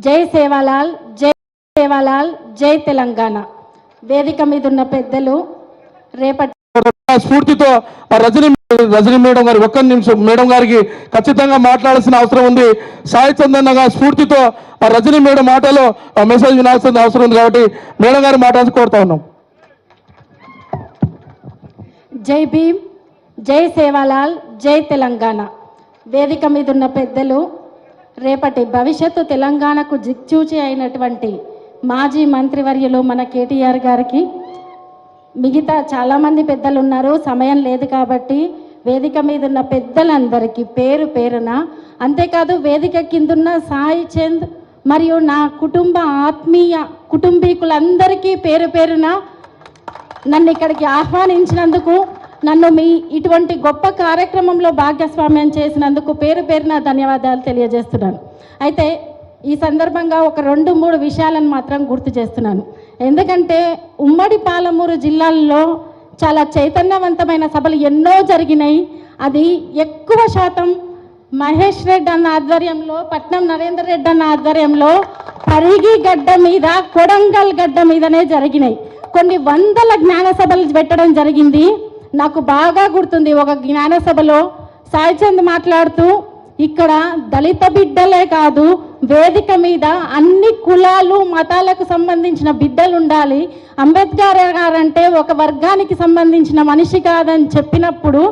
జై సేవాలాల్, జై సేవాలాల్, జై తెలంగాణ. వేదిక మీద ఉన్న పెద్దలు రేపటి స్ఫూర్తితో రజనీ మేడం గారి ఒక్క నిమిషం మేడం గారికి ఖచ్చితంగా మాట్లాడాల్సిన అవసరం ఉంది. సాయి చందన్న గారి స్ఫూర్తితో రజనీ మేడం మాటలో మెసేజ్ వినాల్సిన అవసరం ఉంది కాబట్టి మేడం గారు మాట్లాడాల్సి కోరుతా ఉన్నాం. జై భీమ్, జై సేవాలాల్, జై తెలంగాణ. వేదిక మీద ఉన్న పెద్దలు రేపటి భవిష్యత్తు తెలంగాణకు దిక్చూచి అయినటువంటి మాజీ మంత్రివర్యులు మన కేటీఆర్ గారికి, మిగతా చాలామంది పెద్దలు ఉన్నారు, సమయం లేదు కాబట్టి వేదిక మీద ఉన్న పెద్దలందరికీ పేరు పేరున, అంతేకాదు వేదిక కిందున్న సాయి చంద్ మరియు నా ఆత్మీయ కుటుంబీకులందరికీ పేరు పేరున నన్ను ఇక్కడికి ఆహ్వానించినందుకు, నన్ను మీ ఇటువంటి గొప్ప కార్యక్రమంలో భాగస్వామ్యం చేసినందుకు పేరు పేరున ధన్యవాదాలు తెలియజేస్తున్నాను. అయితే ఈ సందర్భంగా ఒక 2-3 విషయాలను మాత్రం గుర్తు చేస్తున్నాను. ఎందుకంటే ఉమ్మడి పాలమూరు జిల్లాల్లో చాలా చైతన్యవంతమైన సభలు ఎన్నో జరిగినాయి. అది ఎక్కువ శాతం మహేష్ రెడ్డి అన్న ఆధ్వర్యంలో, పట్నం నరేందర్ రెడ్డి అన్న ఆధ్వర్యంలో పరిగి గడ్డ మీద, కొడంగల్ గడ్డ మీదనే జరిగినాయి. కొన్ని వందల జ్ఞాన సభలు పెట్టడం జరిగింది. నాకు బాగా గుర్తుంది, ఒక జ్ఞాన సభలో సాయి చంద్ మాట్లాడుతూ, ఇక్కడ దళిత బిడ్డలే కాదు, వేదిక మీద అన్ని కులాలు మతాలకు సంబంధించిన బిడ్డలు ఉండాలి, అంబేద్కర్ గారంటే ఒక వర్గానికి సంబంధించిన మనిషి కాదని చెప్పినప్పుడు,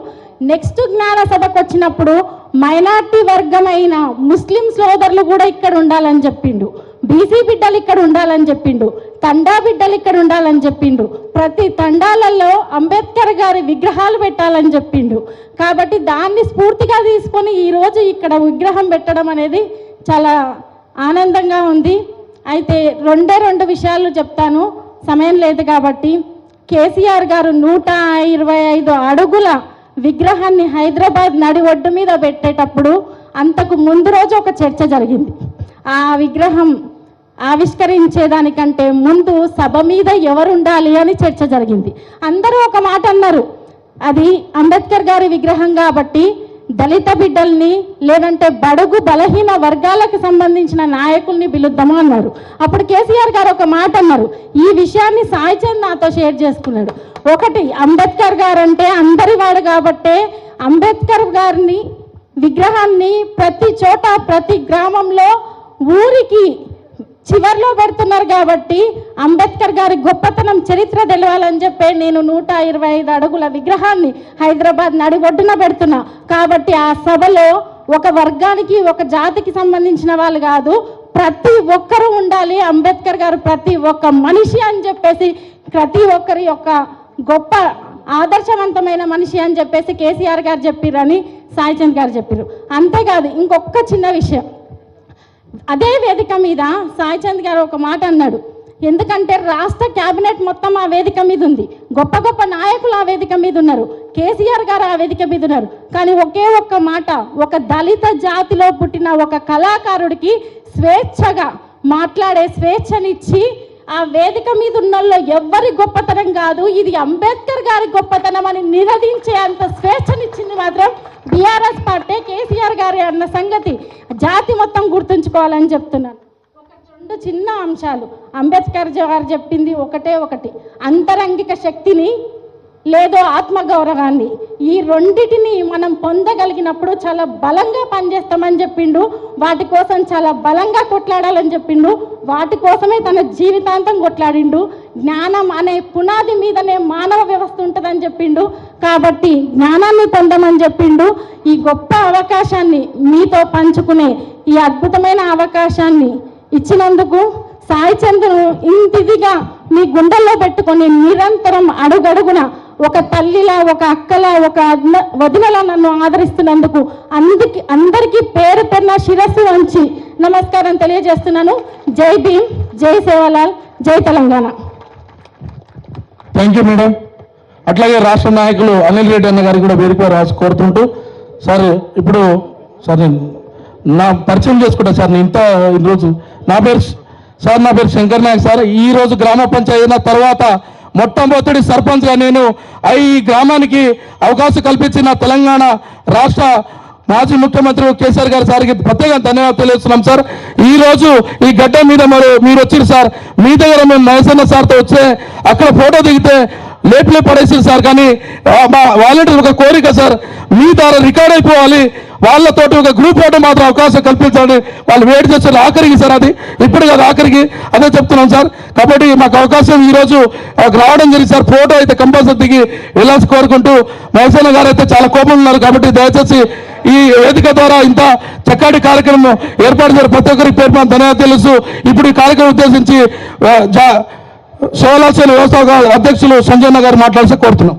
నెక్స్ట్ జ్ఞాన సభకు వచ్చినప్పుడు మైనార్టీ వర్గమైన ముస్లిం సోదరులు కూడా ఇక్కడ ఉండాలని చెప్పిండు, బీసీ బిడ్డలు ఇక్కడ ఉండాలని చెప్పిండు, తండా బిడ్డలు ఇక్కడ ఉండాలని చెప్పిండు, ప్రతి తండాలలో అంబేద్కర్ గారి విగ్రహాలు పెట్టాలని చెప్పిండు. కాబట్టి దాన్ని స్ఫూర్తిగా తీసుకొని ఈరోజు ఇక్కడ విగ్రహం పెట్టడం అనేది చాలా ఆనందంగా ఉంది. అయితే 2 విషయాలు చెప్తాను, సమయం లేదు కాబట్టి. కేసీఆర్ గారు 125 అడుగుల విగ్రహాన్ని హైదరాబాద్ నడి ఒడ్డు మీద పెట్టేటప్పుడు అంతకు ముందు రోజు ఒక చర్చ జరిగింది. ఆ విగ్రహం ఆవిష్కరించేదానికంటే ముందు సభ మీద ఎవరు ఉండాలి అని చర్చ జరిగింది. అందరూ ఒక మాట అన్నారు, అది అంబేద్కర్ గారి విగ్రహం కాబట్టి దళిత బిడ్డల్ని, లేదంటే బడుగు బలహీన వర్గాలకు సంబంధించిన నాయకుల్ని పిలుద్దాము అన్నారు. అప్పుడు కేసీఆర్ గారు ఒక మాట అన్నారు, ఈ విషయాన్ని సాయి చంద్ నాతో షేర్ చేసుకున్నాడు. ఒకటి, అంబేద్కర్ గారు అంటే అందరివాడు కాబట్టే అంబేద్కర్ గారిని విగ్రహాన్ని ప్రతి చోట, ప్రతి గ్రామంలో, ఊరికి చివర్లో పెడుతున్నారు కాబట్టి అంబేద్కర్ గారి గొప్పతనం చరిత్ర తెలవాలని చెప్పి నేను 125 అడుగుల విగ్రహాన్ని హైదరాబాద్ నడి ఒడ్డున పెడుతున్నా. కాబట్టి ఆ సభలో ఒక వర్గానికి, ఒక జాతికి సంబంధించిన వాళ్ళు కాదు, ప్రతి ఒక్కరూ ఉండాలి, అంబేద్కర్ గారు ప్రతి ఒక్క మనిషి అని చెప్పేసి, ప్రతి ఒక్కరి యొక్క గొప్ప ఆదర్శవంతమైన మనిషి అని చెప్పేసి కేసీఆర్ గారు చెప్పిరని సాయి చంద్ గారు చెప్పారు. అంతేకాదు ఇంకొక చిన్న విషయం, అదే వేదిక మీద సాయి చంద్ గారు ఒక మాట అన్నాడు. ఎందుకంటే రాష్ట్ర క్యాబినెట్ మొత్తం ఆ వేదిక మీద ఉంది, గొప్ప గొప్ప నాయకులు ఆ వేదిక మీద ఉన్నారు, కేసీఆర్ గారు ఆ వేదిక మీద ఉన్నారు. కానీ ఒకే ఒక్క మాట, ఒక దళిత జాతిలో పుట్టిన ఒక కళాకారుడికి స్వేచ్ఛగా మాట్లాడే స్వేచ్ఛనిచ్చి ఆ వేదిక మీద ఉన్నల్లో ఎవ్వరి గొప్పతనం కాదు, ఇది అంబేద్కర్ గారి గొప్పతనం అని నినదించే అంత స్వేచ్ఛనిచ్చింది మాత్రం బీఆర్ఎస్ పార్టీ, కేసీఆర్ గారి అన్న సంగతి జాతి మొత్తం గుర్తుంచుకోవాలని చెప్తున్నాను. ఒక 2 చిన్న అంశాలు, అంబేద్కర్ గారు చెప్పింది ఒకటి, అంతరంగిక శక్తిని లేదో ఆత్మగౌరవాన్ని, ఈ రెండిటిని మనం పొందగలిగినప్పుడు చాలా బలంగా పనిచేస్తామని చెప్పిండు, వాటి కోసం చాలా బలంగా కొట్లాడాలని చెప్పిండు, వాటి కోసమే తన జీవితాంతం కొట్లాడిండు. జ్ఞానం అనే పునాది మీదనే మానవ వ్యవస్థ ఉంటుందని చెప్పిండు, కాబట్టి జ్ఞానాన్ని పొందమని చెప్పిండు. ఈ గొప్ప అవకాశాన్ని మీతో పంచుకునే ఈ అద్భుతమైన అవకాశాన్ని ఇచ్చినందుకు సాయి చంద్ను ఇంతిదిగా మీ గుండెల్లో పెట్టుకొని నిరంతరం అడుగడుగున ఒక తల్లిలా, ఒక అక్కలా, ఒక వదినలా నన్ను ఆదరిస్తున్నందుకు అందరికీ పేరు పేరున శిరస్సు వంచి నమస్కారం తెలియజేస్తున్నాను. జై భీమ్, జై సేవాలాల్, జై తెలంగాణ. Thank you madam. అట్లాగే రాష్ట్ర నాయకులు అనిల్ రెడ్డి అన్న గారికి కూడా వేదిక రాసి కోరుతుంటూ, సార్ ఇప్పుడు సార్ నేను నా పరిచయం చేసుకుంటా సార్. నేను ఈరోజు నా పేరు శంకర్ నాయక్ సార్. ఈరోజు గ్రామ పంచాయతీ అయిన తర్వాత మొట్టమొదటి సర్పంచ్గా నేను ఈ గ్రామానికి అవకాశం కల్పించిన తెలంగాణ రాష్ట్ర మాజీ ముఖ్యమంత్రి కేసీఆర్ గారి సార్కి ప్రత్యేకంగా ధన్యవాదాలు తెలియజేస్తున్నాం సార్. ఈ రోజు ఈ గడ్డ మీద మీరు వచ్చారు సార్. మీ దగ్గర మేము మహేశన్న సార్తో వచ్చే అక్కడ ఫోటో దిగితే లేపులే పడేసింది సార్. కానీ మా వాలంటీర్ ఒక కోరిక సార్, మీ ద్వారా రికార్డ్ అయిపోవాలి, వాళ్ళతోటి ఒక గ్రూప్ ఫోటో మాత్రం అవకాశం కల్పించాలని వాళ్ళు వెయిట్ చేస్తారు. ఆఖరికి సార్, అది ఇప్పుడు కాదు, ఆఖరికి అదే చెప్తున్నాం సార్. కాబట్టి మాకు అవకాశం ఈరోజు రావడం జరిగింది సార్. ఫోటో అయితే కంపల్సరీ దిగి వెళ్ళాల్సి కోరుకుంటూ, మహేశన్న గారు అయితే చాలా కోపం ఉన్నారు. కాబట్టి దయచేసి ఈ వేదిక ద్వారా ఇంత చక్కటి కార్యక్రమం ఏర్పాటు చేసిన ప్రతి ఒక్కరికి పేరు ధన్యవాదాలు తెలుసు. ఇప్పుడు ఈ కార్యక్రమం ఉద్దేశించి శివలాసేన వ్యవస్థ అధ్యక్షులు సంజయ్ గారు మాట్లాడాల్సి కోరుతున్నాం.